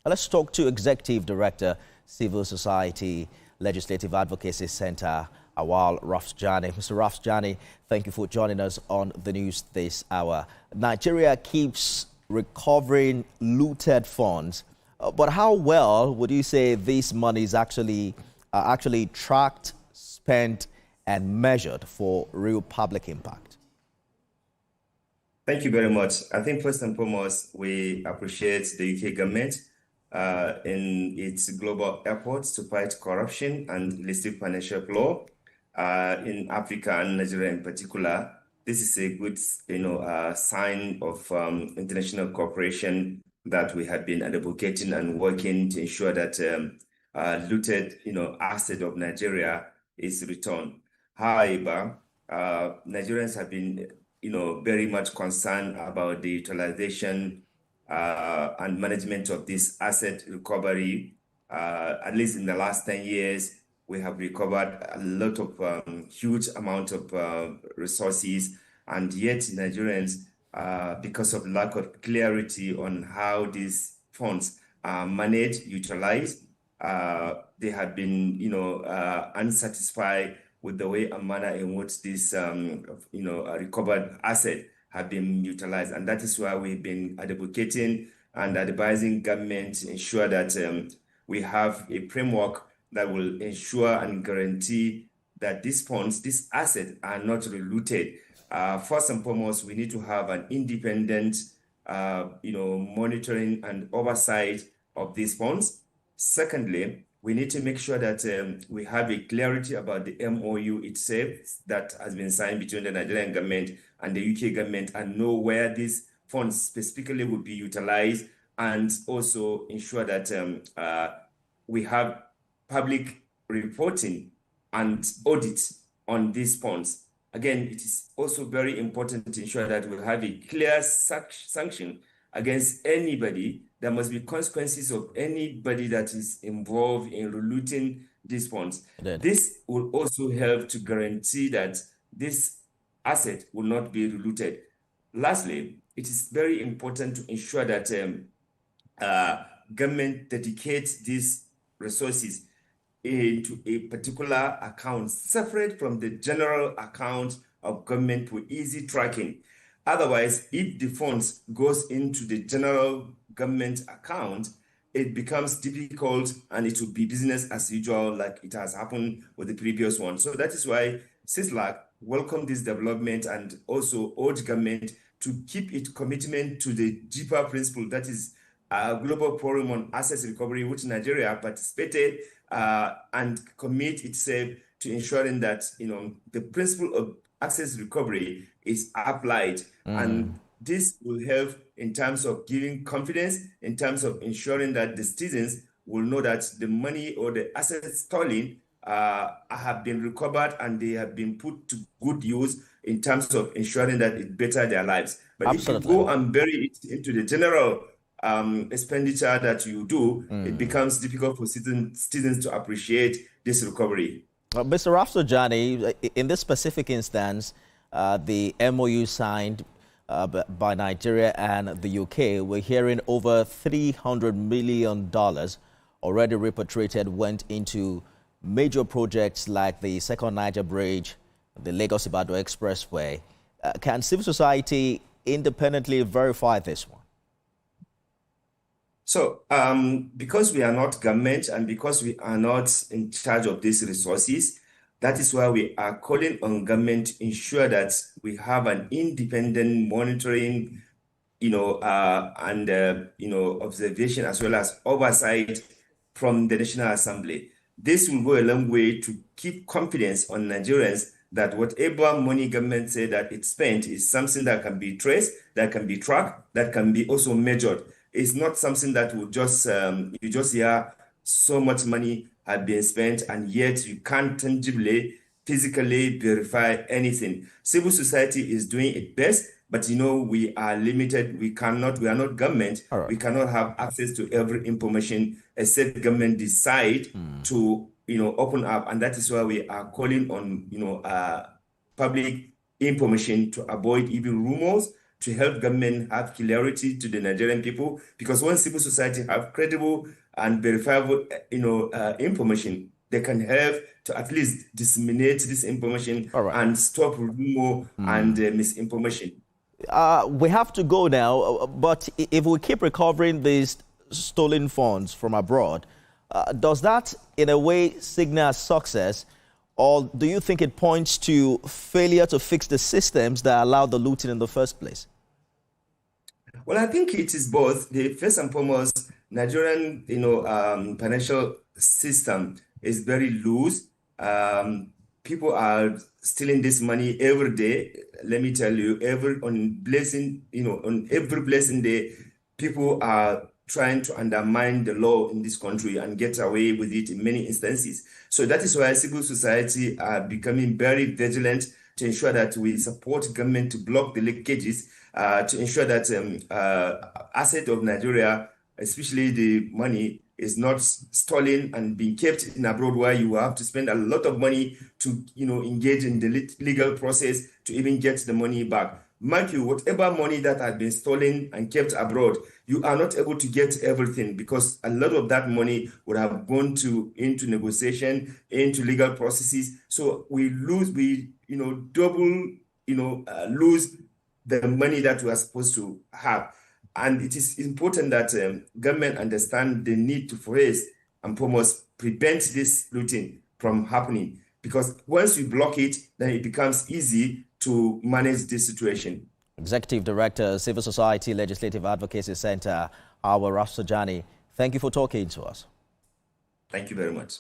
Let's talk to Executive Director, Civil Society Legislative Advocacy Center, Auwal Rafsanjani. Mr. Rafsanjani, thank you for joining us on the news this hour. Nigeria keeps recovering looted funds, but how well would you say this money is actually tracked, spent, and measured for real public impact? Thank you very much. I think first and foremost, we appreciate the UK government in its global efforts to fight corruption and illicit financial flow in Africa and Nigeria in particular. This is a good, sign of international cooperation that we have been advocating and working to ensure that looted, asset of Nigeria is returned. However, Nigerians have been, very much concerned about the utilization and management of this asset recovery. At least in the last 10 years, we have recovered a lot of huge amount of resources, and yet Nigerians, because of lack of clarity on how these funds are managed, utilized, they have been, unsatisfied with the way and manner in which this, recovered asset have been utilized. And that is why we've been advocating and advising government to ensure that we have a framework that will ensure and guarantee that these funds, these assets are not looted. First and foremost, we need to have an independent, monitoring and oversight of these funds. Secondly, we need to make sure that we have a clarity about the MOU itself that has been signed between the Nigerian government and the UK government, and know where these funds specifically will be utilized, and also ensure that we have public reporting and audits on these funds. Again, it is also very important to ensure that we have a clear sanction against anybody. There must be consequences of anybody that is involved in looting these funds. This will also help to guarantee that this asset will not be looted. Lastly, it is very important to ensure that government dedicates these resources into a particular account separate from the general account of government for easy tracking. Otherwise, if the funds goes into the general government account, it becomes difficult and it will be business as usual, like it has happened with the previous one. So that is why CISLAC welcomed this development and also urged government to keep its commitment to the deeper principle, that is a global forum on assets recovery, which Nigeria participated and commit itself to ensuring that the principle of assets recovery is applied. And this will help in terms of giving confidence, in terms of ensuring that the citizens will know that the money or the assets stolen have been recovered and they have been put to good use in terms of ensuring that it better their lives. But Absolutely. if you go and bury it into the general expenditure that you do, it becomes difficult for citizens to appreciate this recovery. Mr. Rafsanjani, in this specific instance, the MOU signed by Nigeria and the UK, we're hearing over $300 million already repatriated went into major projects like the Second Niger Bridge, the Lagos-Ibadan Expressway. Can civil society independently verify this one? So, because we are not government and because we are not in charge of these resources, that is why we are calling on government to ensure that we have an independent monitoring, observation as well as oversight from the National Assembly. This will go a long way to keep confidence on Nigerians that whatever money government say that it's spent is something that can be traced, that can be tracked, that can be also measured. It's not something that will just, you just hear so much money had been spent and yet you can't tangibly, physically verify anything. Civil society is doing its best, but we are limited. We are not government. Right. We cannot have access to every information except government decide to, open up. And that is why we are calling on, public information to avoid even rumors, to help government have clarity to the Nigerian people. Because when civil society have credible and verifiable, information, they can help to at least disseminate this information and stop rumor and misinformation. We have to go now, but if we keep recovering these stolen funds from abroad, does that in a way signal success, or do you think it points to failure to fix the systems that allowed the looting in the first place? Well, I think it is both. The first and foremost, Nigerian, financial system is very loose. People are stealing this money every day. Let me tell you, on every blessing day, people are trying to undermine the law in this country and get away with it in many instances. So that is why civil society are becoming very vigilant to ensure that we support government to block the leakages, to ensure that asset of Nigeria, especially the money, is not stolen and being kept in abroad, where you have to spend a lot of money to engage in the legal process to even get the money back. Mind you, whatever money that has been stolen and kept abroad, you are not able to get everything, because a lot of that money would have gone into negotiation, into legal processes. So we lose, double, lose the money that we are supposed to have. And it is important that government understand the need to first and foremost prevent this looting from happening. Because once you block it, then it becomes easy to manage this situation. Executive Director, Civil Society Legislative Advocacy Center, Auwal Rafsanjani, thank you for talking to us. Thank you very much.